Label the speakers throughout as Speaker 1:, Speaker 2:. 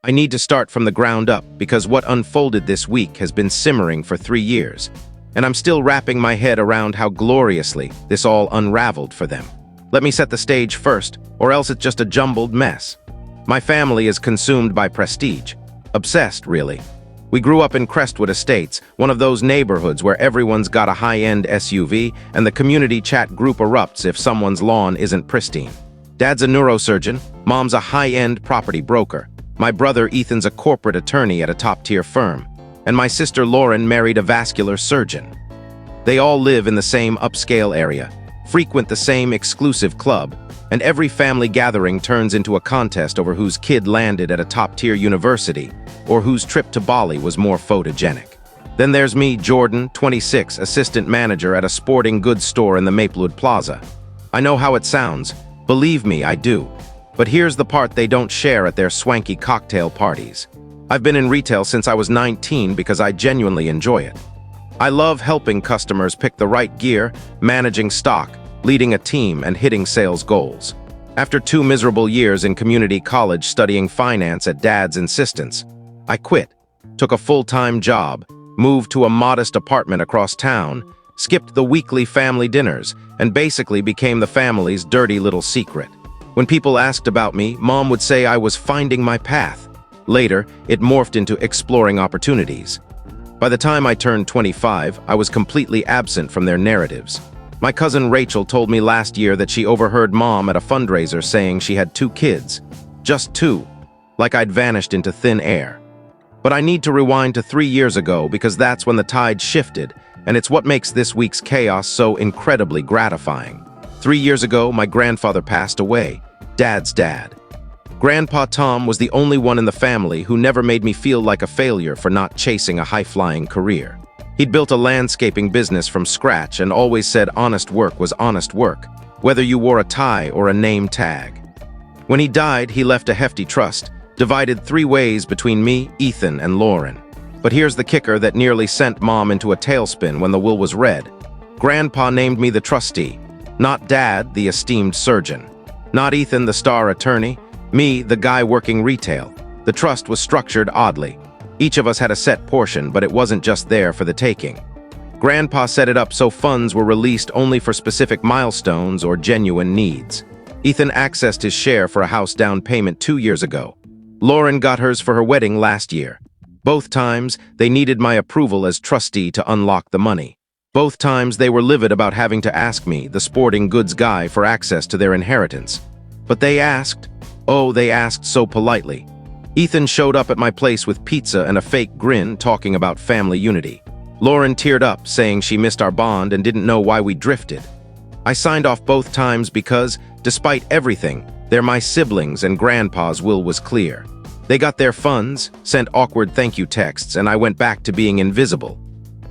Speaker 1: I need to start from the ground up because what unfolded this week has been simmering for 3 years, and I'm still wrapping my head around how gloriously this all unraveled for them. Let me set the stage first, or else it's just a jumbled mess. My family is consumed by prestige. Obsessed, really. We grew up in Crestwood Estates, one of those neighborhoods where everyone's got a high-end SUV and the community chat group erupts if someone's lawn isn't pristine. Dad's a neurosurgeon, Mom's a high-end property broker. My brother Ethan's a corporate attorney at a top-tier firm, and my sister Lauren married a vascular surgeon. They all live in the same upscale area, frequent the same exclusive club, and every family gathering turns into a contest over whose kid landed at a top-tier university or whose trip to Bali was more photogenic. Then there's me, Jordan, 26, assistant manager at a sporting goods store in the Maplewood Plaza. I know how it sounds. Believe me, I do. But here's the part they don't share at their swanky cocktail parties. I've been in retail since I was 19 because I genuinely enjoy it. I love helping customers pick the right gear, managing stock, leading a team, and hitting sales goals. After 2 miserable years in community college studying finance at Dad's insistence, I quit, took a full-time job, moved to a modest apartment across town, skipped the weekly family dinners, and basically became the family's dirty little secret. When people asked about me, Mom would say I was finding my path. Later, it morphed into exploring opportunities. By the time I turned 25, I was completely absent from their narratives. My cousin Rachel told me last year that she overheard Mom at a fundraiser saying she had 2 kids. Just 2. Like I'd vanished into thin air. But I need to rewind to 3 years ago because that's when the tide shifted, and it's what makes this week's chaos so incredibly gratifying. 3 years ago, my grandfather passed away, Dad's dad. Grandpa Tom was the only one in the family who never made me feel like a failure for not chasing a high-flying career. He'd built a landscaping business from scratch and always said honest work was honest work, whether you wore a tie or a name tag. When he died, he left a hefty trust, divided 3 ways between me, Ethan, and Lauren. But here's the kicker that nearly sent Mom into a tailspin when the will was read. Grandpa named me the trustee, not Dad, the esteemed surgeon. Not Ethan, the star attorney, me, the guy working retail. The trust was structured oddly. Each of us had a set portion, but it wasn't just there for the taking. Grandpa set it up so funds were released only for specific milestones or genuine needs. Ethan accessed his share for a house down payment 2 years ago. Lauren got hers for her wedding last year. Both times, they needed my approval as trustee to unlock the money. Both times, they were livid about having to ask me, the sporting goods guy, for access to their inheritance. But they asked. Oh, they asked so politely. Ethan showed up at my place with pizza and a fake grin talking about family unity. Lauren teared up, saying she missed our bond and didn't know why we drifted. I signed off both times because, despite everything, they're my siblings and Grandpa's will was clear. They got their funds, sent awkward thank you texts, and I went back to being invisible.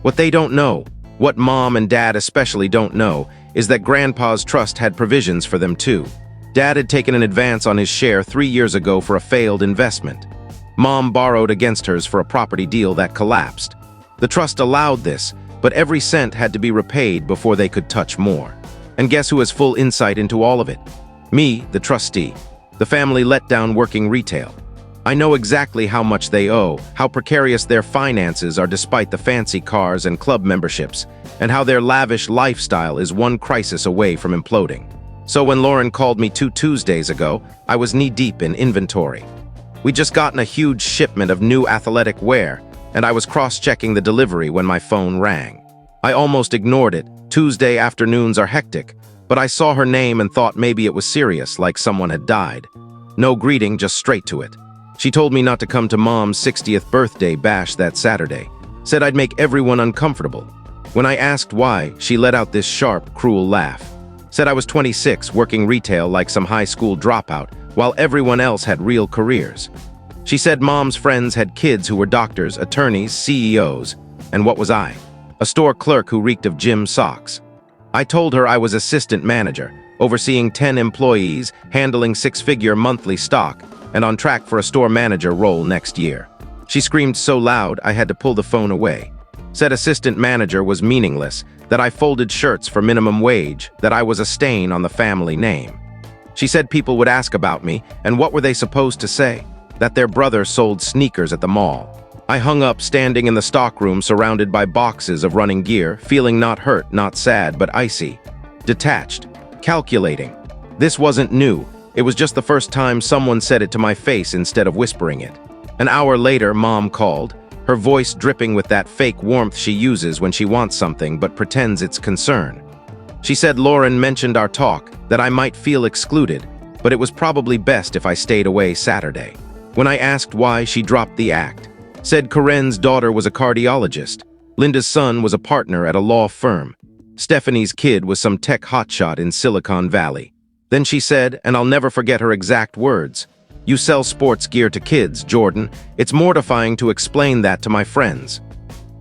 Speaker 1: What they don't know, what Mom and Dad especially don't know, is that Grandpa's trust had provisions for them too. Dad had taken an advance on his share 3 years ago for a failed investment. Mom borrowed against hers for a property deal that collapsed. The trust allowed this, but every cent had to be repaid before they could touch more. And guess who has full insight into all of it? Me, the trustee. The family let down working retail. I know exactly how much they owe, how precarious their finances are despite the fancy cars and club memberships, and how their lavish lifestyle is one crisis away from imploding. So when Lauren called me 2 Tuesdays ago, I was knee-deep in inventory. We'd just gotten a huge shipment of new athletic wear, and I was cross-checking the delivery when my phone rang. I almost ignored it. Tuesday afternoons are hectic, but I saw her name and thought maybe it was serious, like someone had died. No greeting, just straight to it. She told me not to come to Mom's 60th birthday bash that Saturday, said I'd make everyone uncomfortable. When I asked why, she let out this sharp, cruel laugh. Said I was 26, working retail like some high school dropout, while everyone else had real careers. She said Mom's friends had kids who were doctors, attorneys, CEOs, and what was I? A store clerk who reeked of gym socks. I told her I was assistant manager, overseeing 10 employees, handling 6-figure monthly stock, and on track for a store manager role next year. She screamed so loud I had to pull the phone away. Said assistant manager was meaningless, that I folded shirts for minimum wage, that I was a stain on the family name. She said people would ask about me, and what were they supposed to say? that their brother sold sneakers at the mall. I hung up standing in the stockroom surrounded by boxes of running gear, feeling not hurt, not sad, but icy. Detached. Calculating. This wasn't new. It was just the first time someone said it to my face instead of whispering it. An hour later, Mom called, her voice dripping with that fake warmth she uses when she wants something but pretends it's concern. She said Lauren mentioned our talk, that I might feel excluded, but it was probably best if I stayed away Saturday. When I asked why, she dropped the act. Said Corinne's daughter was a cardiologist. Linda's son was a partner at a law firm. Stephanie's kid was some tech hotshot in Silicon Valley. Then she said, and I'll never forget her exact words, "You sell sports gear to kids, Jordan. It's mortifying to explain that to my friends."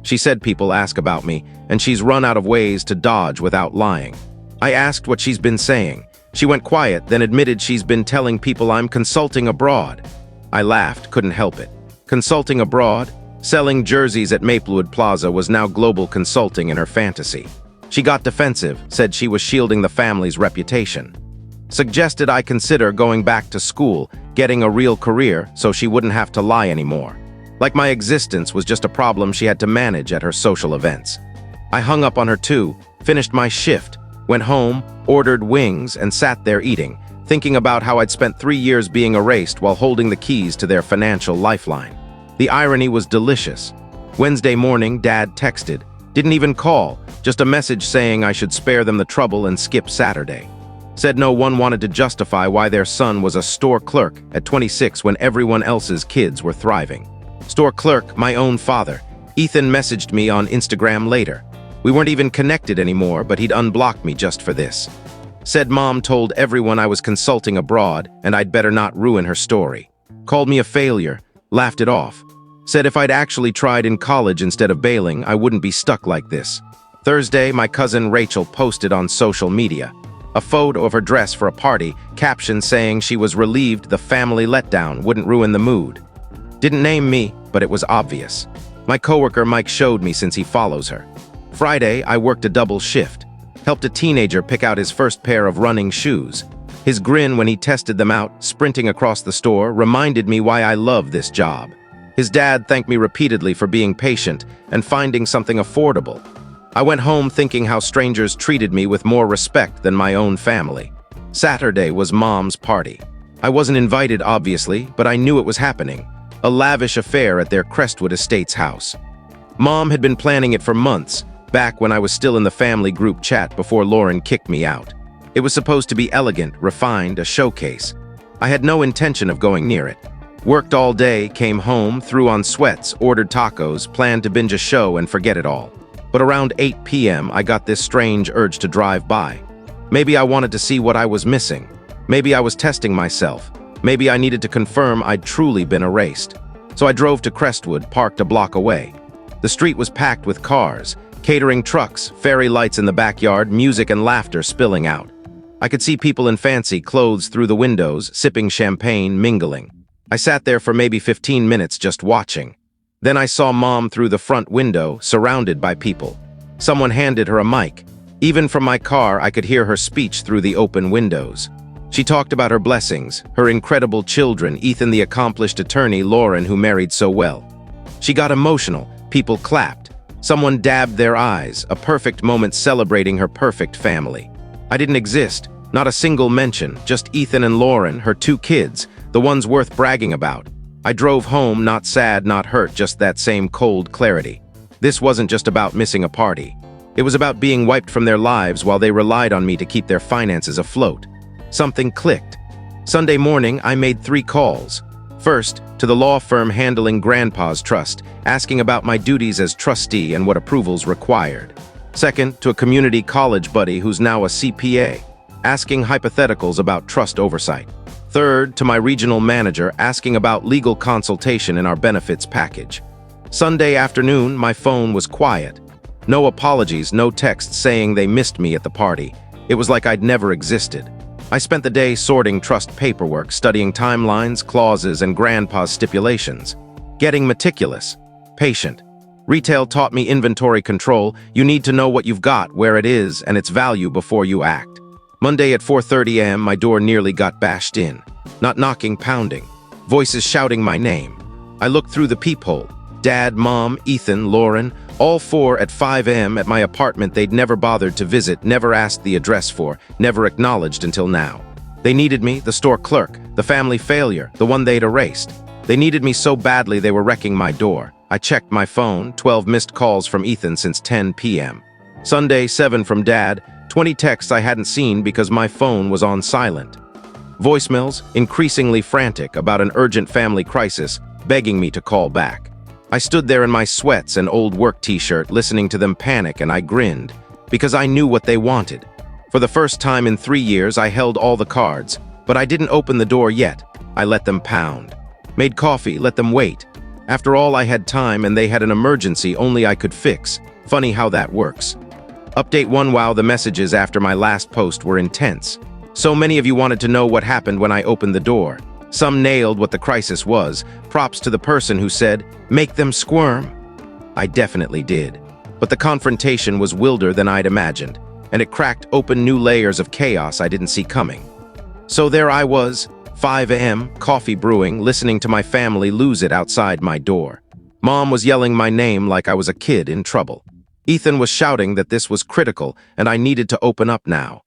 Speaker 1: She said people ask about me, and she's run out of ways to dodge without lying. I asked what she's been saying. She went quiet, then admitted she's been telling people I'm consulting abroad. I laughed, couldn't help it. Consulting abroad? Selling jerseys at Maplewood Plaza was now global consulting in her fantasy. She got defensive, said she was shielding the family's reputation. Suggested I consider going back to school, getting a real career so she wouldn't have to lie anymore. Like my existence was just a problem she had to manage at her social events. I hung up on her too, finished my shift, went home, ordered wings, and sat there eating, thinking about how I'd spent 3 years being erased while holding the keys to their financial lifeline. The irony was delicious. Wednesday morning, Dad texted. Didn't even call, just a message saying I should spare them the trouble and skip Saturday. Said no one wanted to justify why their son was a store clerk at 26 when everyone else's kids were thriving. Store clerk, my own father. Ethan messaged me on Instagram later. We weren't even connected anymore, but he'd unblocked me just for this. Said Mom told everyone I was consulting abroad and I'd better not ruin her story. Called me a failure, laughed it off. Said if I'd actually tried in college instead of bailing, I wouldn't be stuck like this. Thursday, my cousin Rachel posted on social media a photo of her dress for a party, caption saying she was relieved the family letdown wouldn't ruin the mood. Didn't name me, but it was obvious. My coworker Mike showed me since he follows her. Friday, I worked a double shift. Helped a teenager pick out his first pair of running shoes. His grin when he tested them out, sprinting across the store, reminded me why I love this job. His dad thanked me repeatedly for being patient and finding something affordable. I went home thinking how strangers treated me with more respect than my own family. Saturday was Mom's party. I wasn't invited, obviously, but I knew it was happening. A lavish affair at their Crestwood Estates house. Mom had been planning it for months, back when I was still in the family group chat before Lauren kicked me out. It was supposed to be elegant, refined, a showcase. I had no intention of going near it. Worked all day, came home, threw on sweats, ordered tacos, planned to binge a show and forget it all. But around 8 p.m., I got this strange urge to drive by. Maybe I wanted to see what I was missing. Maybe I was testing myself. Maybe I needed to confirm I'd truly been erased. So I drove to Crestwood, parked a block away. The street was packed with cars, catering trucks, fairy lights in the backyard, music and laughter spilling out. I could see people in fancy clothes through the windows, sipping champagne, mingling. I sat there for maybe 15 minutes just watching. Then I saw Mom through the front window, surrounded by people. Someone handed her a mic. Even from my car, I could hear her speech through the open windows. She talked about her blessings, her incredible children, Ethan the accomplished attorney, Lauren who married so well. She got emotional. People clapped. Someone dabbed their eyes, a perfect moment celebrating her perfect family. I didn't exist, not a single mention, just Ethan and Lauren, her 2 kids, the ones worth bragging about. I drove home, not sad, not hurt, just that same cold clarity. This wasn't just about missing a party. It was about being wiped from their lives while they relied on me to keep their finances afloat. Something clicked. Sunday morning, I made 3 calls. First, to the law firm handling Grandpa's trust, asking about my duties as trustee and what approvals required. Second, to a community college buddy who's now a CPA, asking hypotheticals about trust oversight. Third, to my regional manager, asking about legal consultation in our benefits package. Sunday afternoon, my phone was quiet. No apologies, no texts saying they missed me at the party. It was like I'd never existed. I spent the day sorting trust paperwork, studying timelines, clauses, and Grandpa's stipulations. Getting meticulous, patient. Retail taught me inventory control. You need to know what you've got, where it is, and its value before you act. Monday at 4:30 a.m., my door nearly got bashed in. Not knocking, pounding. voices shouting my name. I looked through the peephole. Dad, Mom, Ethan, Lauren, all four at 5 a.m. at my apartment they'd never bothered to visit, never asked the address for, never acknowledged until now. They needed me, the store clerk, the family failure, the one they'd erased. They needed me so badly they were wrecking my door. I checked my phone, 12 missed calls from Ethan since 10 p.m. Sunday, 7 from Dad, 20 texts I hadn't seen because my phone was on silent. Voicemails, increasingly frantic about an urgent family crisis, begging me to call back. I stood there in my sweats and old work t-shirt, listening to them panic, and I grinned, because I knew what they wanted. For the first time in 3 years, I held all the cards, but I didn't open the door yet. I let them pound. Made coffee, let them wait. After all, I had time, and they had an emergency only I could fix. Funny how that works. Update 1. Wow, the messages after my last post were intense. So many of you wanted to know what happened when I opened the door. Some nailed what the crisis was. Props to the person who said, "Make them squirm." I definitely did. But the confrontation was wilder than I'd imagined, and it cracked open new layers of chaos I didn't see coming. So there I was, 5 a.m., coffee brewing, listening to my family lose it outside my door. Mom was yelling my name like I was a kid in trouble. Ethan was shouting that this was critical and I needed to open up now.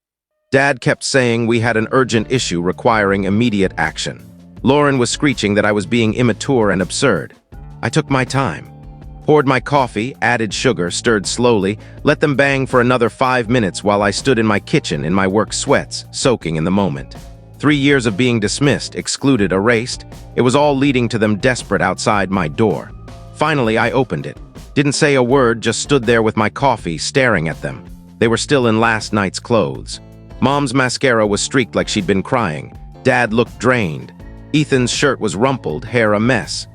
Speaker 1: Dad kept saying we had an urgent issue requiring immediate action. Lauren was screeching that I was being immature and absurd. I took my time. Poured my coffee, added sugar, stirred slowly, let them bang for another 5 minutes while I stood in my kitchen in my work sweats, soaking in the moment. 3 years of being dismissed, excluded, erased, it was all leading to them desperate outside my door. Finally, I opened it. Didn't say a word, just stood there with my coffee, staring at them. They were still in last night's clothes. Mom's mascara was streaked like she'd been crying. Dad looked drained. Ethan's shirt was rumpled, hair a mess.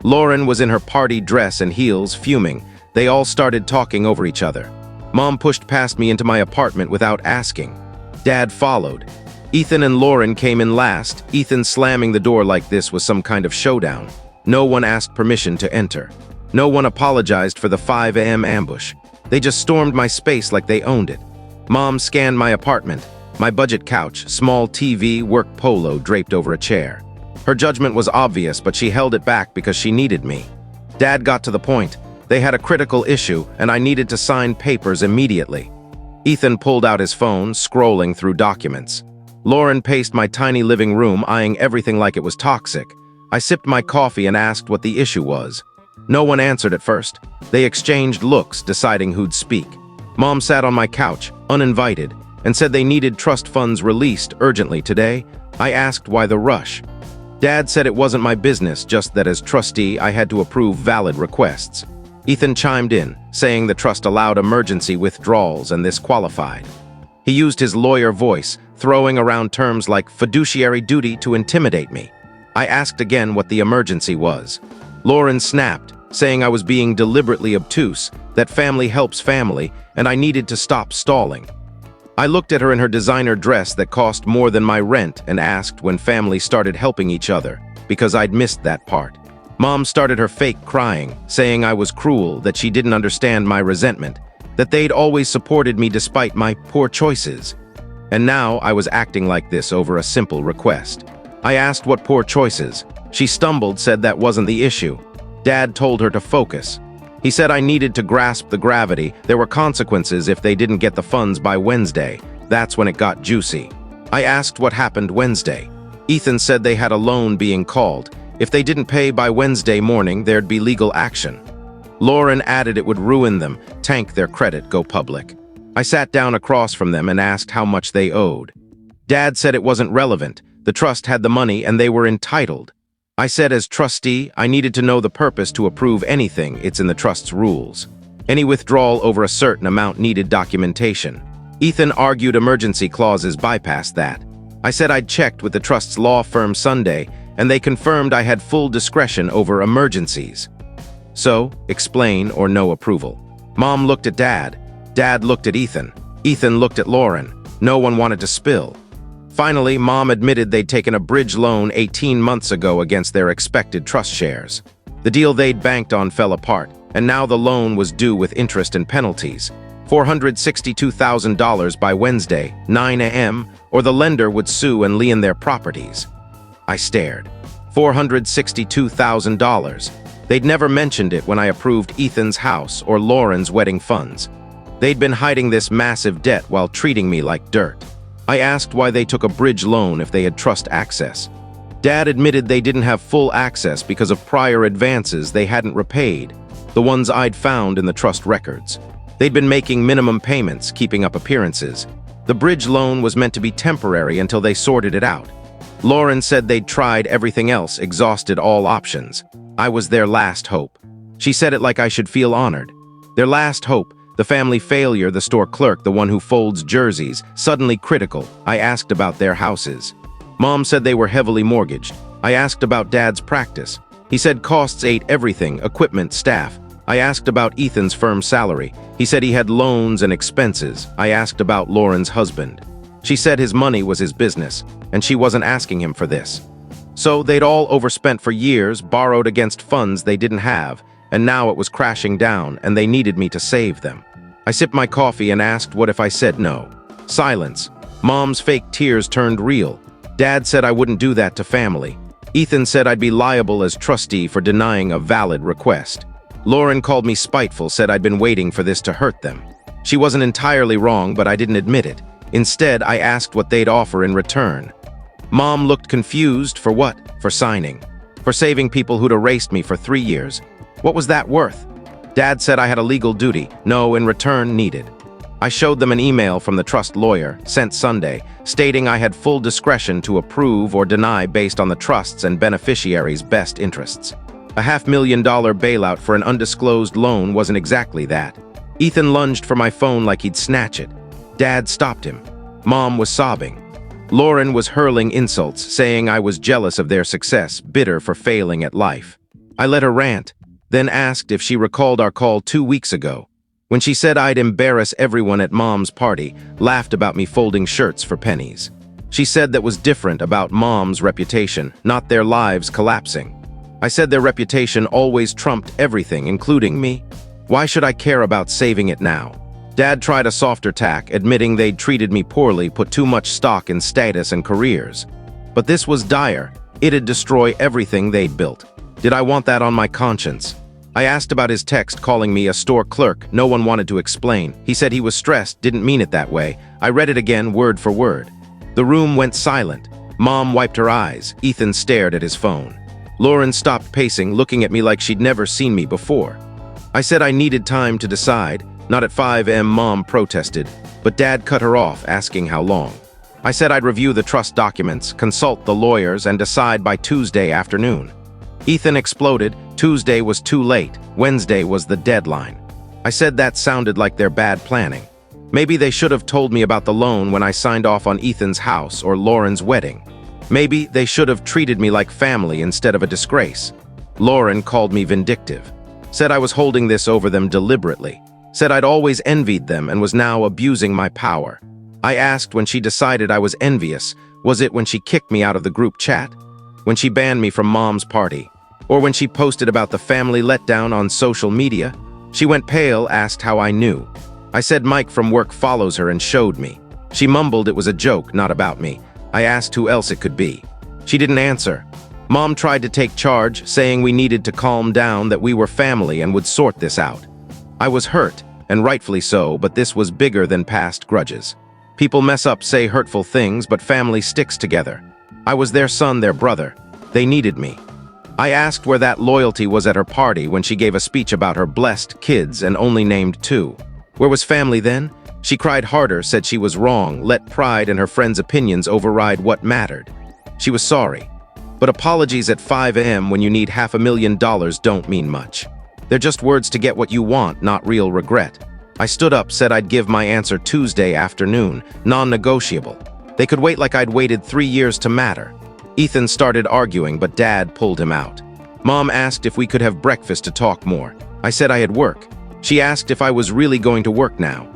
Speaker 1: Lauren was in her party dress and heels, fuming. They all started talking over each other. Mom pushed past me into my apartment without asking. Dad followed. Ethan and Lauren came in last. Ethan slamming the door like this was some kind of showdown. No one asked permission to enter. No one apologized for the 5 a.m. ambush. They just stormed my space like they owned it. Mom scanned my apartment. My budget couch, small TV, work polo draped over a chair. Her judgment was obvious, but she held it back because she needed me. Dad got to the point. They had a critical issue, and I needed to sign papers immediately. Ethan pulled out his phone, scrolling through documents. Lauren paced my tiny living room, eyeing everything like it was toxic. I sipped my coffee and asked what the issue was. No one answered at first. They exchanged looks, deciding who'd speak. Mom sat on my couch, uninvited, and said they needed trust funds released urgently today. I asked why the rush. Dad said it wasn't my business, just that as trustee I had to approve valid requests. Ethan chimed in, saying the trust allowed emergency withdrawals and this qualified. He used his lawyer voice, throwing around terms like fiduciary duty to intimidate me. I asked again what the emergency was. Lauren snapped, saying I was being deliberately obtuse, that family helps family, and I needed to stop stalling. I looked at her in her designer dress that cost more than my rent and asked when family started helping each other, because I'd missed that part. Mom started her fake crying, saying I was cruel, that she didn't understand my resentment, that they'd always supported me despite my poor choices. And now I was acting like this over a simple request. I asked what poor choices. She stumbled, said that wasn't the issue. Dad told her to focus. He said I needed to grasp the gravity. There were consequences if they didn't get the funds by Wednesday. That's when it got juicy. I asked what happened Wednesday. Ethan said they had a loan being called. If they didn't pay by Wednesday morning, there'd be legal action. Lauren added it would ruin them, tank their credit, go public. I sat down across from them and asked how much they owed. Dad said it wasn't relevant. The trust had the money and they were entitled. I said as trustee, I needed to know the purpose to approve anything. It's in the trust's rules. Any withdrawal over a certain amount needed documentation. Ethan argued emergency clauses bypassed that. I said I'd checked with the trust's law firm Sunday, and they confirmed I had full discretion over emergencies. So, explain or no approval. Mom looked at Dad. Dad looked at Ethan. Ethan looked at Lauren. No one wanted to spill. Finally, Mom admitted they'd taken a bridge loan 18 months ago against their expected trust shares. The deal they'd banked on fell apart, and now the loan was due with interest and penalties. $462,000 by Wednesday, 9 a.m., or the lender would sue and lien their properties. I stared. $462,000. They'd never mentioned it when I approved Ethan's house or Lauren's wedding funds. They'd been hiding this massive debt while treating me like dirt. I asked why they took a bridge loan if they had trust access. Dad admitted they didn't have full access because of prior advances they hadn't repaid, the ones I'd found in the trust records. They'd been making minimum payments, keeping up appearances. The bridge loan was meant to be temporary until they sorted it out. Lauren said they'd tried everything else, exhausted all options. I was their last hope. She said it like I should feel honored. Their last hope, the family failure, the store clerk, the one who folds jerseys, suddenly critical. I asked about their houses. Mom said they were heavily mortgaged. I asked about Dad's practice. He said costs ate everything, equipment, staff. I asked about Ethan's firm salary. He said he had loans and expenses. I asked about Lauren's husband. She said his money was his business, and she wasn't asking him for this. So they'd all overspent for years, borrowed against funds they didn't have, and now it was crashing down, and they needed me to save them. I sipped my coffee and asked what if I said no. Silence. Mom's fake tears turned real. Dad said I wouldn't do that to family. Ethan said I'd be liable as trustee for denying a valid request. Lauren called me spiteful, said I'd been waiting for this to hurt them. She wasn't entirely wrong, but I didn't admit it. Instead, I asked what they'd offer in return. Mom looked confused. For what? For signing. For saving people who'd erased me for 3 years. What was that worth? Dad said I had a legal duty. No, in return, needed. I showed them an email from the trust lawyer, sent Sunday, stating I had full discretion to approve or deny based on the trust's and beneficiaries' best interests. A $500,000 bailout for an undisclosed loan wasn't exactly that. Ethan lunged for my phone like he'd snatch it. Dad stopped him. Mom was sobbing. Lauren was hurling insults, saying I was jealous of their success, bitter for failing at life. I let her rant, then asked if she recalled our call 2 weeks ago, when she said I'd embarrass everyone at Mom's party, laughed about me folding shirts for pennies. She said that was different about Mom's reputation, not their lives collapsing. I said their reputation always trumped everything, including me. Why should I care about saving it now? Dad tried a softer tack, admitting they'd treated me poorly, put too much stock in status and careers. But this was dire. It'd destroy everything they'd built. Did I want that on my conscience? I asked about his text calling me a store clerk. No one wanted to explain. He said he was stressed, didn't mean it that way. I read it again, word for word. The room went silent. Mom wiped her eyes. Ethan stared at his phone. Lauren stopped pacing, looking at me like she'd never seen me before. I said I needed time to decide. Not at 5 a.m., Mom protested, but Dad cut her off, asking how long. I said I'd review the trust documents, consult the lawyers, and decide by Tuesday afternoon. Ethan exploded. Tuesday was too late. Wednesday was the deadline. I said that sounded like their bad planning. Maybe they should have told me about the loan when I signed off on Ethan's house or Lauren's wedding. Maybe they should have treated me like family instead of a disgrace. Lauren called me vindictive. Said I was holding this over them deliberately. Said I'd always envied them and was now abusing my power. I asked when she decided I was envious, was it when she kicked me out of the group chat? When she banned me from Mom's party? Or when she posted about the family letdown on social media? She went pale, asked how I knew. I said Mike from work follows her and showed me. She mumbled it was a joke, not about me. I asked who else it could be. She didn't answer. Mom tried to take charge, saying we needed to calm down, that we were family and would sort this out. I was hurt, and rightfully so, but this was bigger than past grudges. People mess up, say hurtful things, but family sticks together. I was their son, their brother. They needed me. I asked where that loyalty was at her party when she gave a speech about her blessed kids and only named 2. Where was family then? She cried harder, said she was wrong, let pride and her friends' opinions override what mattered. She was sorry. But apologies at 5 a.m. when you need $500,000 don't mean much. They're just words to get what you want, not real regret. I stood up, said I'd give my answer Tuesday afternoon, non-negotiable. They could wait like I'd waited 3 years to matter. Ethan started arguing, but Dad pulled him out. Mom asked if we could have breakfast to talk more. I said I had work. She asked if I was really going to work now.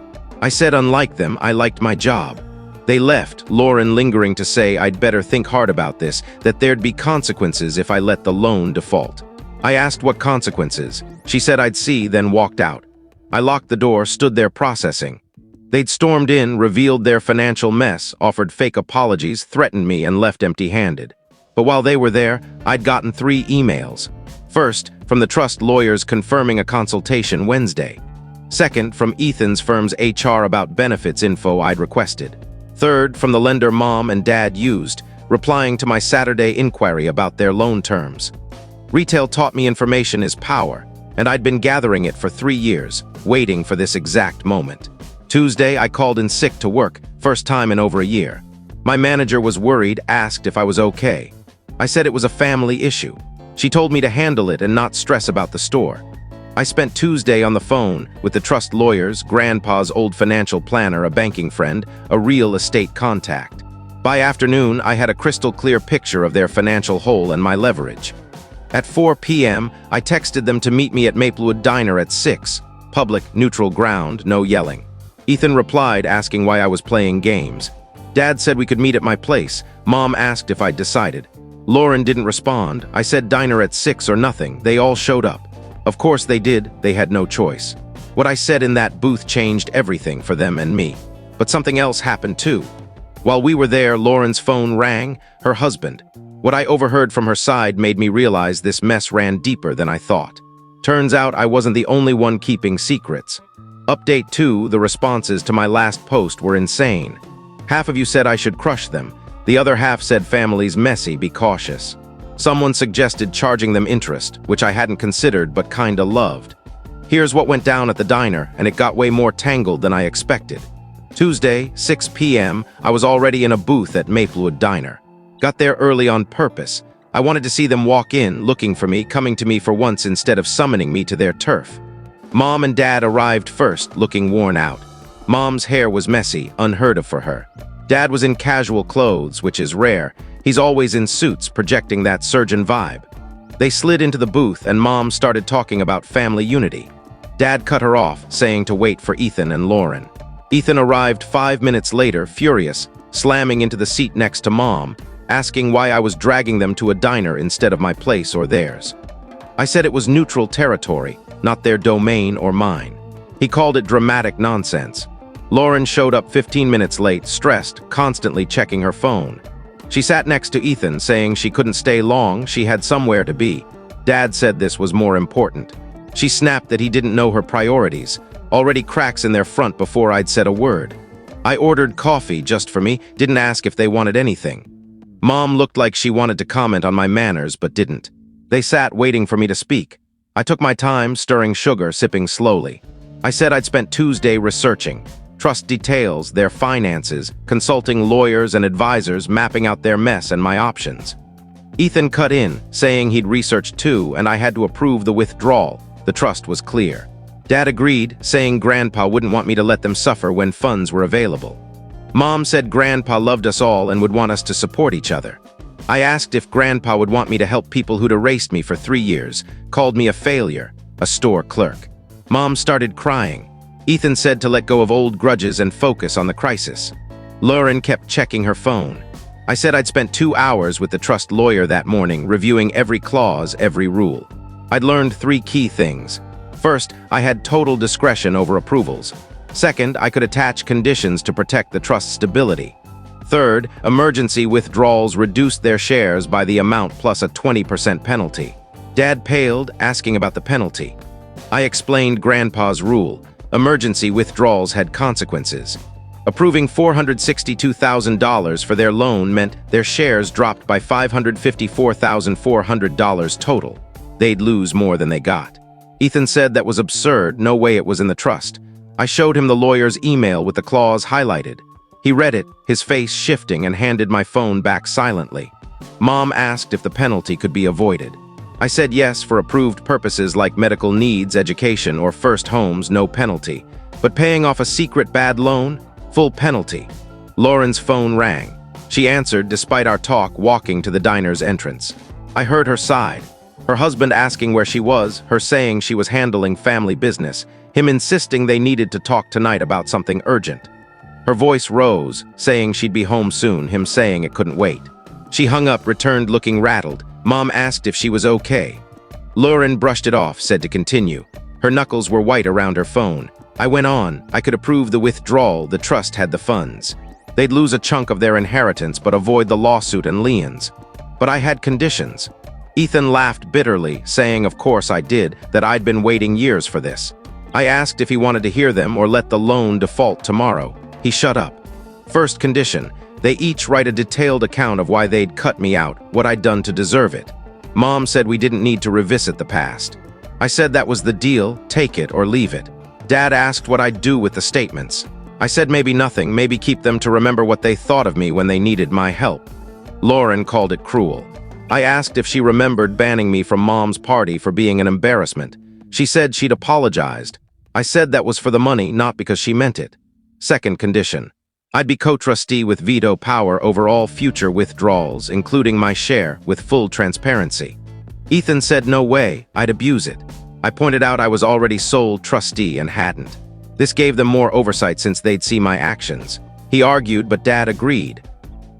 Speaker 1: I said unlike them, I liked my job. They left, Lauren lingering to say I'd better think hard about this, that there'd be consequences if I let the loan default. I asked what consequences. She said I'd see, then walked out. I locked the door, stood there processing. They'd stormed in, revealed their financial mess, offered fake apologies, threatened me, and left empty-handed. But while they were there, I'd gotten 3 emails. First, from the trust lawyers confirming a consultation Wednesday. Second, from Ethan's firm's HR about benefits info I'd requested. Third, from the lender Mom and Dad used, replying to my Saturday inquiry about their loan terms. Retail taught me information is power, and I'd been gathering it for 3 years, waiting for this exact moment. Tuesday, I called in sick to work, first time in over a year. My manager was worried, asked if I was okay. I said it was a family issue. She told me to handle it and not stress about the store. I spent Tuesday on the phone with the trust lawyers, Grandpa's old financial planner, a banking friend, a real estate contact. By afternoon, I had a crystal clear picture of their financial hole and my leverage. At 4 p.m., I texted them to meet me at Maplewood Diner at 6. Public, neutral ground, no yelling. Ethan replied asking why I was playing games. Dad said we could meet at my place. Mom asked if I'd decided. Lauren didn't respond. I said diner at 6 or nothing. They all showed up. Of course they did. They had no choice. What I said in that booth changed everything for them and me. But something else happened too. While we were there, Lauren's phone rang, her husband. What I overheard from her side made me realize this mess ran deeper than I thought. Turns out I wasn't the only one keeping secrets. Update 2, the responses to my last post were insane. Half of you said I should crush them. The other half said family's messy, be cautious. Someone suggested charging them interest, which I hadn't considered but kinda loved. Here's what went down at the diner, and it got way more tangled than I expected. Tuesday, 6 p.m., I was already in a booth at Maplewood Diner. Got there early on purpose. I wanted to see them walk in, looking for me, coming to me for once instead of summoning me to their turf. Mom and Dad arrived first, looking worn out. Mom's hair was messy, unheard of for her. Dad was in casual clothes, which is rare. He's always in suits, projecting that surgeon vibe. They slid into the booth and Mom started talking about family unity. Dad cut her off, saying to wait for Ethan and Lauren. Ethan arrived 5 minutes later, furious, slamming into the seat next to Mom, asking why I was dragging them to a diner instead of my place or theirs. I said it was neutral territory, not their domain or mine. He called it dramatic nonsense. Lauren showed up 15 minutes late, stressed, constantly checking her phone. She sat next to Ethan, saying she couldn't stay long, she had somewhere to be. Dad said this was more important. She snapped that he didn't know her priorities, already cracks in their front before I'd said a word. I ordered coffee just for me, didn't ask if they wanted anything. Mom looked like she wanted to comment on my manners, but didn't. They sat waiting for me to speak. I took my time, stirring sugar, sipping slowly. I said I'd spent Tuesday researching. Trust details, their finances, consulting lawyers and advisors, mapping out their mess and my options. Ethan cut in, saying he'd researched too, and I had to approve the withdrawal. The trust was clear. Dad agreed, saying Grandpa wouldn't want me to let them suffer when funds were available. Mom said Grandpa loved us all and would want us to support each other. I asked if Grandpa would want me to help people who'd erased me for 3 years, called me a failure, a store clerk. Mom started crying. Ethan said to let go of old grudges and focus on the crisis. Lauren kept checking her phone. I said I'd spent 2 hours with the trust lawyer that morning, reviewing every clause, every rule. I'd learned 3 key things. First, I had total discretion over approvals. Second, I could attach conditions to protect the trust's stability. Third, emergency withdrawals reduced their shares by the amount plus a 20% penalty. Dad paled, asking about the penalty. I explained Grandpa's rule. Emergency withdrawals had consequences. Approving $462,000 for their loan meant their shares dropped by $554,400 total. They'd lose more than they got. Ethan said that was absurd, no way it was in the trust. I showed him the lawyer's email with the clause highlighted. He read it, his face shifting, and handed my phone back silently. Mom asked if the penalty could be avoided. I said yes for approved purposes like medical needs, education, or first homes, no penalty. But paying off a secret bad loan? Full penalty. Lauren's phone rang. She answered despite our talk, walking to the diner's entrance. I heard her sigh. Her husband asking where she was, her saying she was handling family business, him insisting they needed to talk tonight about something urgent. Her voice rose, saying she'd be home soon, him saying it couldn't wait. She hung up, returned looking rattled. Mom asked if she was okay. Lauren brushed it off, said to continue. Her knuckles were white around her phone. I went on. I could approve the withdrawal, the trust had the funds. They'd lose a chunk of their inheritance but avoid the lawsuit and liens. But I had conditions. Ethan laughed bitterly, saying of course I did, that I'd been waiting years for this. I asked if he wanted to hear them or let the loan default tomorrow. He shut up. First condition, they each write a detailed account of why they'd cut me out, what I'd done to deserve it. Mom said we didn't need to revisit the past. I said that was the deal, take it or leave it. Dad asked what I'd do with the statements. I said maybe nothing, maybe keep them to remember what they thought of me when they needed my help. Lauren called it cruel. I asked if she remembered banning me from Mom's party for being an embarrassment. She said she'd apologized. I said that was for the money, not because she meant it. Second condition. I'd be co-trustee with veto power over all future withdrawals, including my share, with full transparency. Ethan said no way, I'd abuse it. I pointed out I was already sole trustee and hadn't. This gave them more oversight since they'd see my actions. He argued, but Dad agreed.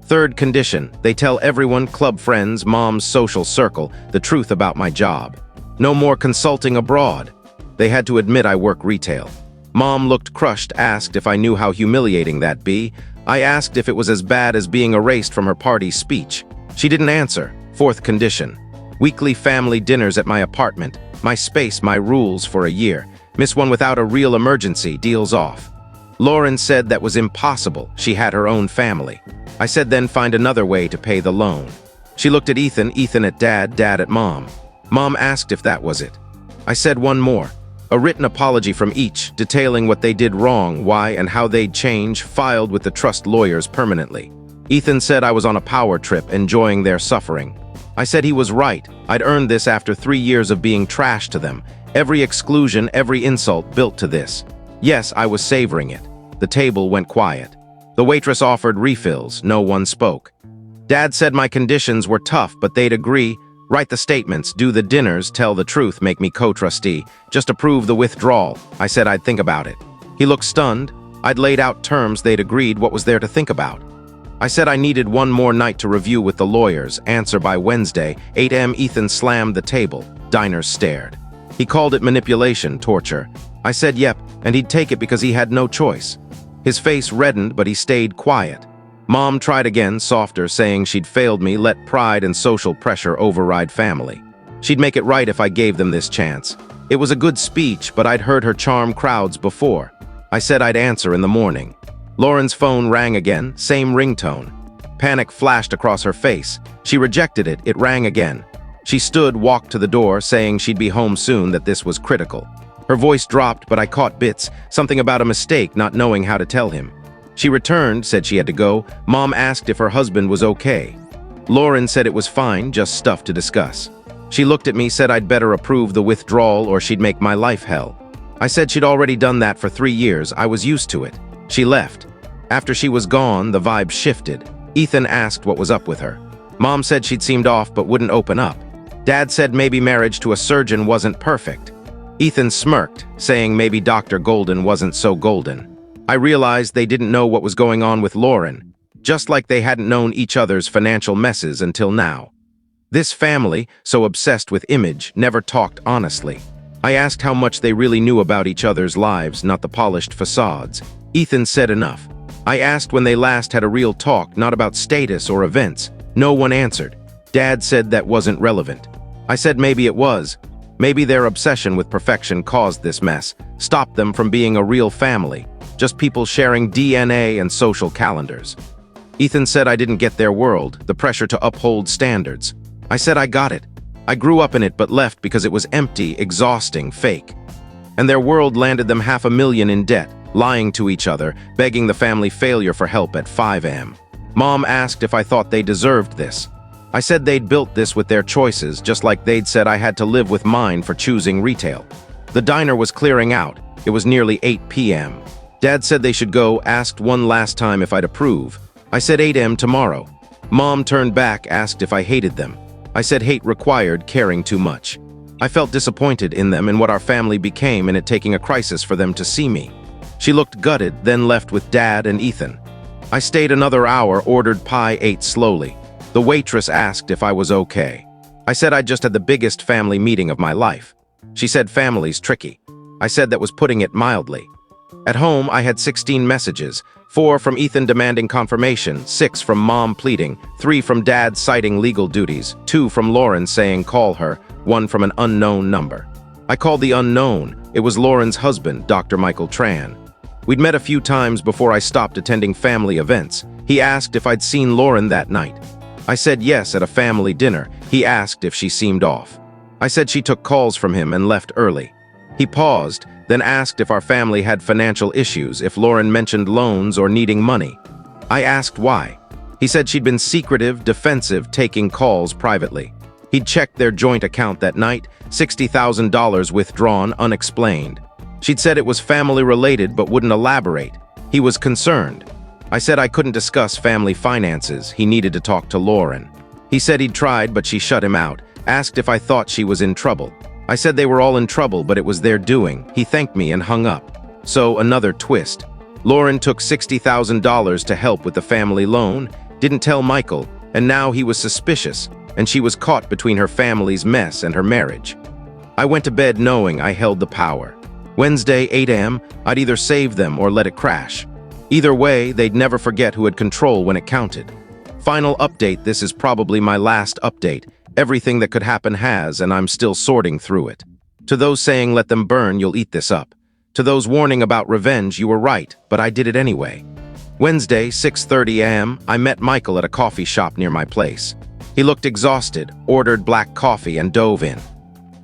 Speaker 1: Third condition, they tell everyone, club friends, Mom's social circle, the truth about my job. No more consulting abroad. They had to admit I work retail. Mom looked crushed, asked if I knew how humiliating that'd be. I asked if it was as bad as being erased from her party speech. She didn't answer. Fourth condition. Weekly family dinners at my apartment. My space, my rules for a year. Miss one without a real emergency, deals off. Lauren said that was impossible. She had her own family. I said then find another way to pay the loan. She looked at Ethan, Ethan at Dad, Dad at Mom. Mom asked if that was it. I said one more. A written apology from each, detailing what they did wrong, why and how they'd change, filed with the trust lawyers permanently. Ethan said I was on a power trip, enjoying their suffering. I said he was right. I'd earned this after 3 years of being trash to them. Every exclusion, every insult built to this. Yes, I was savoring it. The table went quiet. The waitress offered refills. No one spoke. Dad said my conditions were tough, but they'd agree. Write the statements, do the dinners, tell the truth, make me co-trustee. Just approve the withdrawal. I said I'd think about it. He looked stunned. I'd laid out terms, they'd agreed. What was there to think about? I said I needed one more night to review with the lawyers. Answer by Wednesday, 8 a.m. Ethan slammed the table. Diners stared. He called it manipulation, torture. I said yep, and he'd take it because he had no choice. His face reddened, but he stayed quiet. Mom tried again, softer, saying she'd failed me, let pride and social pressure override family. She'd make it right if I gave them this chance. It was a good speech, but I'd heard her charm crowds before. I said I'd answer in the morning. Lauren's phone rang again, same ringtone. Panic flashed across her face. She rejected it, it rang again. She stood, walked to the door, saying she'd be home soon, that this was critical. Her voice dropped, but I caught bits, something about a mistake, not knowing how to tell him. She returned, said she had to go. Mom asked if her husband was okay. Lauren said it was fine, just stuff to discuss. She looked at me, said I'd better approve the withdrawal or she'd make my life hell. I said she'd already done that for 3 years, I was used to it. She left. After she was gone, the vibe shifted. Ethan asked what was up with her. Mom said she'd seemed off but wouldn't open up. Dad said maybe marriage to a surgeon wasn't perfect. Ethan smirked, saying maybe Dr. Golden wasn't so golden. I realized they didn't know what was going on with Lauren, just like they hadn't known each other's financial messes until now. This family, so obsessed with image, never talked honestly. I asked how much they really knew about each other's lives, not the polished facades. Ethan said enough. I asked when they last had a real talk, not about status or events. No one answered. Dad said that wasn't relevant. I said maybe it was. Maybe their obsession with perfection caused this mess, stopped them from being a real family. Just people sharing DNA and social calendars. Ethan said I didn't get their world, the pressure to uphold standards. I said I got it. I grew up in it but left because it was empty, exhausting, fake. And their world landed them $500,000 in debt, lying to each other, begging the family failure for help at 5 a.m. Mom asked if I thought they deserved this. I said they'd built this with their choices, just like they'd said I had to live with mine for choosing retail. The diner was clearing out. It was nearly 8 p.m. Dad said they should go, asked one last time if I'd approve. I said 8 a.m. tomorrow. Mom turned back, asked if I hated them. I said hate required caring too much. I felt disappointed in them and what our family became, and it taking a crisis for them to see me. She looked gutted, then left with Dad and Ethan. I stayed another hour, ordered pie, ate slowly. The waitress asked if I was okay. I said I'd just had the biggest family meeting of my life. She said family's tricky. I said that was putting it mildly. At home, I had 16 messages, 4 from Ethan demanding confirmation, 6 from Mom pleading, 3 from Dad citing legal duties, 2 from Lauren saying call her, 1 from an unknown number. I called the unknown. It was Lauren's husband, Dr. Michael Tran. We'd met a few times before I stopped attending family events. He asked if I'd seen Lauren that night. I said yes at a family dinner. He asked if she seemed off. I said she took calls from him and left early. He paused, then asked if our family had financial issues, if Lauren mentioned loans or needing money. I asked why. He said she'd been secretive, defensive, taking calls privately. He'd checked their joint account that night, $60,000 withdrawn, unexplained. She'd said it was family-related but wouldn't elaborate. He was concerned. I said I couldn't discuss family finances. He needed to talk to Lauren. He said he'd tried, but she shut him out, asked if I thought she was in trouble. I said they were all in trouble, but it was their doing. He thanked me and hung up. So, another twist. Lauren took $60,000 to help with the family loan, didn't tell Michael, and now he was suspicious, and she was caught between her family's mess and her marriage. I went to bed knowing I held the power. Wednesday, 8 a.m., I'd either save them or let it crash. Either way, they'd never forget who had control when it counted. Final update: this is probably my last update. Everything that could happen has, and I'm still sorting through it. To those saying let them burn, you'll eat this up. To those warning about revenge, you were right, but I did it anyway. Wednesday, 6:30 a.m., I met Michael at a coffee shop near my place. He looked exhausted, ordered black coffee, and dove in.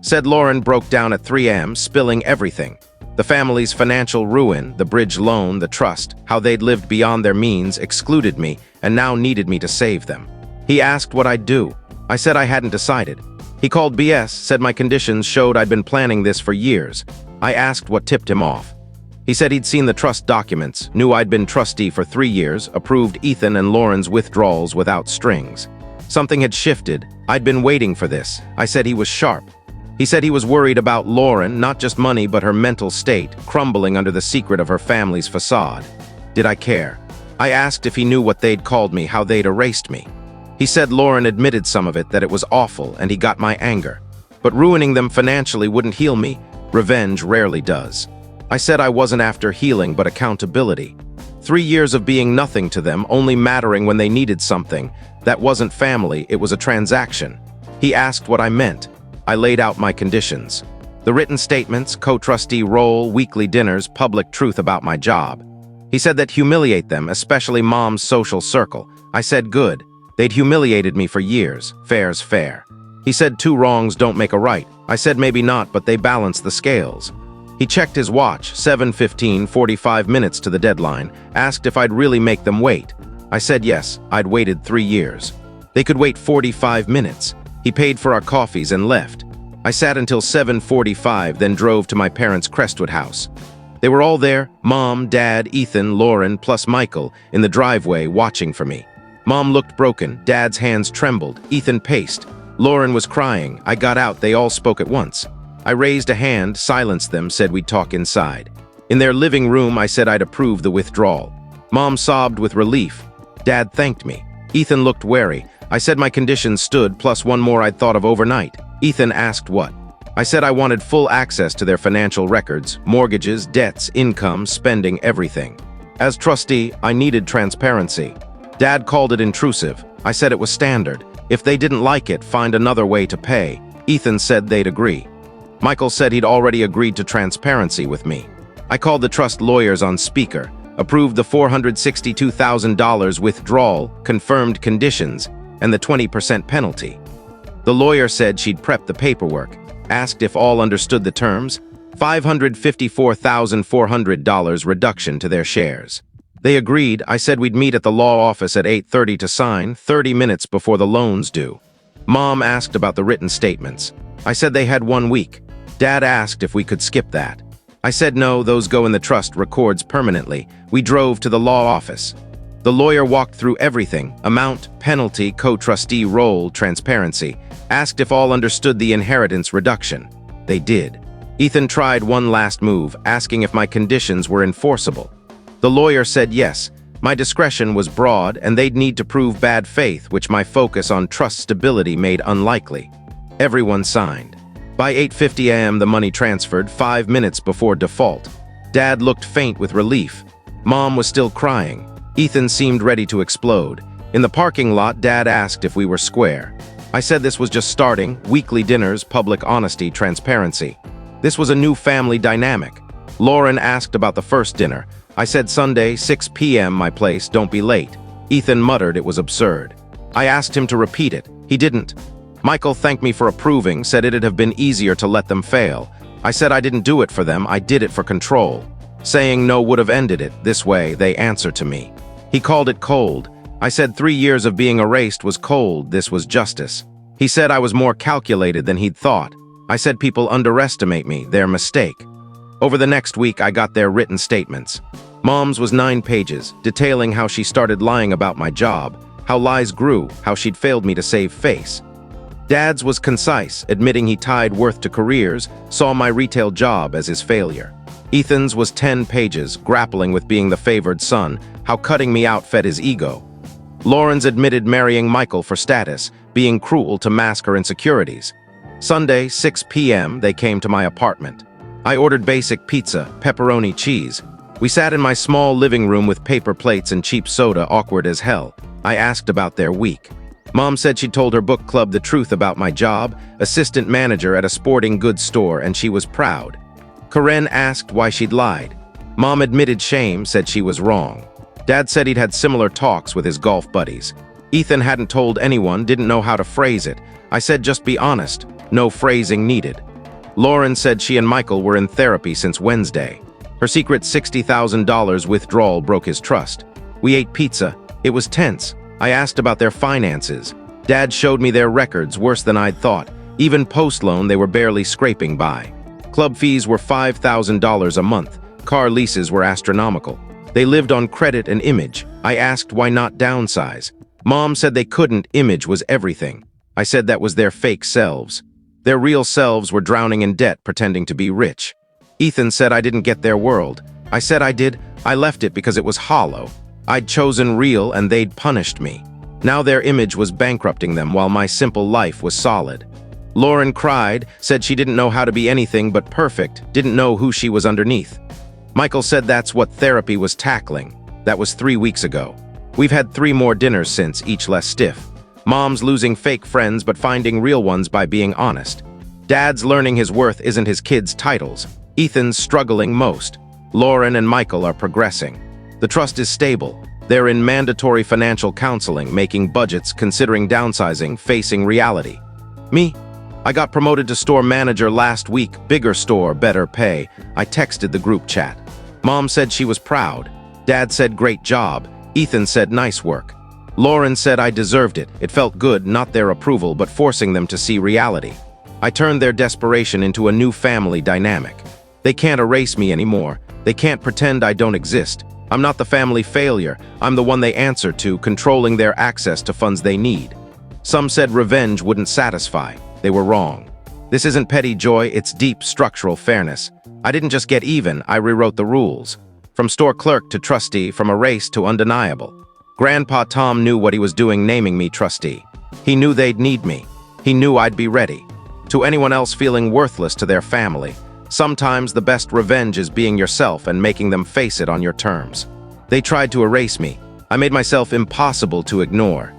Speaker 1: Said Lauren broke down at 3 a.m., spilling everything. The family's financial ruin, the bridge loan, the trust, how they'd lived beyond their means, excluded me, and now needed me to save them. He asked what I'd do. I said I hadn't decided. He called BS, said my conditions showed I'd been planning this for years. I asked what tipped him off. He said he'd seen the trust documents, knew I'd been trustee for 3 years, approved Ethan and Lauren's withdrawals without strings. Something had shifted. I'd been waiting for this. I said he was sharp. He said he was worried about Lauren, not just money but her mental state, crumbling under the secret of her family's facade. Did I care? I asked if he knew what they'd called me, how they'd erased me. He said Lauren admitted some of it, that it was awful, and he got my anger. But ruining them financially wouldn't heal me. Revenge rarely does. I said I wasn't after healing, but accountability. 3 years of being nothing to them, only mattering when they needed something. That wasn't family, it was a transaction. He asked what I meant. I laid out my conditions. The written statements, co-trustee role, weekly dinners, public truth about my job. He said that humiliate them, especially Mom's social circle. I said good. They'd humiliated me for years. Fair's fair. He said 2 wrongs don't make a right. I said maybe not, but they balance the scales. He checked his watch, 7:15, 45 minutes to the deadline, asked if I'd really make them wait. I said yes, I'd waited 3 years. They could wait 45 minutes. He paid for our coffees and left. I sat until 7:45, then drove to my parents' Crestwood house. They were all there, Mom, Dad, Ethan, Lauren, plus Michael, in the driveway watching for me. Mom looked broken, Dad's hands trembled, Ethan paced. Lauren was crying. I got out, they all spoke at once. I raised a hand, silenced them, said we'd talk inside. In their living room, I said I'd approve the withdrawal. Mom sobbed with relief. Dad thanked me. Ethan looked wary. I said my conditions stood, plus 1 more I'd thought of overnight. Ethan asked what. I said I wanted full access to their financial records, mortgages, debts, income, spending, everything. As trustee, I needed transparency. Dad called it intrusive. I said it was standard. If they didn't like it, find another way to pay. Ethan said they'd agree. Michael said he'd already agreed to transparency with me. I called the trust lawyers on speaker, approved the $462,000 withdrawal, confirmed conditions, and the 20% penalty. The lawyer said she'd prepped the paperwork, asked if all understood the terms, $554,400 reduction to their shares. They agreed. I said we'd meet at the law office at 8:30 to sign, 30 minutes before the loan's due. Mom asked about the written statements. I said they had 1 week. Dad asked if we could skip that. I said no, those go in the trust records permanently. We drove to the law office. The lawyer walked through everything: amount, penalty, co-trustee role, transparency. Asked if all understood the inheritance reduction. They did. Ethan tried one last move, asking if my conditions were enforceable. The lawyer said yes. My discretion was broad, and they'd need to prove bad faith, which my focus on trust stability made unlikely. Everyone signed. By 8:50 a.m., the money transferred 5 minutes before default. Dad looked faint with relief. Mom was still crying. Ethan seemed ready to explode. In the parking lot, Dad asked if we were square. I said this was just starting, weekly dinners, public honesty, transparency. This was a new family dynamic. Lauren asked about the first dinner. I said Sunday, 6 p.m. my place, don't be late. Ethan muttered it was absurd. I asked him to repeat it. He didn't. Michael thanked me for approving, said it'd have been easier to let them fail. I said I didn't do it for them, I did it for control. Saying no would have ended it. This way, they answered to me. He called it cold. I said 3 years of being erased was cold, this was justice. He said I was more calculated than he'd thought. I said people underestimate me, their mistake. Over the next week, I got their written statements. Mom's was 9 pages, detailing how she started lying about my job, how lies grew, how she'd failed me to save face. Dad's was concise, admitting he tied worth to careers, saw my retail job as his failure. Ethan's was 10 pages, grappling with being the favored son, how cutting me out fed his ego. Lauren's admitted marrying Michael for status, being cruel to mask her insecurities. Sunday, 6 p.m., they came to my apartment. I ordered basic pizza, pepperoni, cheese. We sat in my small living room with paper plates and cheap soda, awkward as hell. I asked about their week. Mom said she told her book club the truth about my job, assistant manager at a sporting goods store, and she was proud. Karen asked why she'd lied. Mom admitted shame, said she was wrong. Dad said he'd had similar talks with his golf buddies. Ethan hadn't told anyone, didn't know how to phrase it. I said just be honest, no phrasing needed. Lauren said she and Michael were in therapy since Wednesday. Her secret $60,000 withdrawal broke his trust. We ate pizza. It was tense. I asked about their finances. Dad showed me their records, worse than I'd thought. Even post-loan, they were barely scraping by. Club fees were $5,000 a month. Car leases were astronomical. They lived on credit and image. I asked why not downsize. Mom said they couldn't, image was everything. I said that was their fake selves. Their real selves were drowning in debt, pretending to be rich. Ethan said I didn't get their world. I said I did. I left it because it was hollow. I'd chosen real and they'd punished me. Now their image was bankrupting them while my simple life was solid. Lauren cried, said she didn't know how to be anything but perfect, didn't know who she was underneath. Michael said that's what therapy was tackling. That was 3 weeks ago. We've had 3 more dinners since, each less stiff. Mom's losing fake friends but finding real ones by being honest. Dad's learning his worth isn't his kids' titles. Ethan's struggling most. Lauren and Michael are progressing. The trust is stable. They're in mandatory financial counseling, making budgets, considering downsizing, facing reality. Me? I got promoted to store manager last week, bigger store, better pay. I texted the group chat. Mom said she was proud. Dad said great job. Ethan said nice work. Lauren said I deserved it. It felt good, not their approval, but forcing them to see reality. I turned their desperation into a new family dynamic. They can't erase me anymore. They can't pretend I don't exist. I'm not the family failure. I'm the one they answer to, controlling their access to funds they need. Some said revenge wouldn't satisfy. They were wrong. This isn't petty joy, it's deep structural fairness. I didn't just get even, I rewrote the rules. From store clerk to trustee, from erased to undeniable. Grandpa Tom knew what he was doing naming me trustee. He knew they'd need me. He knew I'd be ready. To anyone else feeling worthless to their family, sometimes the best revenge is being yourself and making them face it on your terms. They tried to erase me. I made myself impossible to ignore.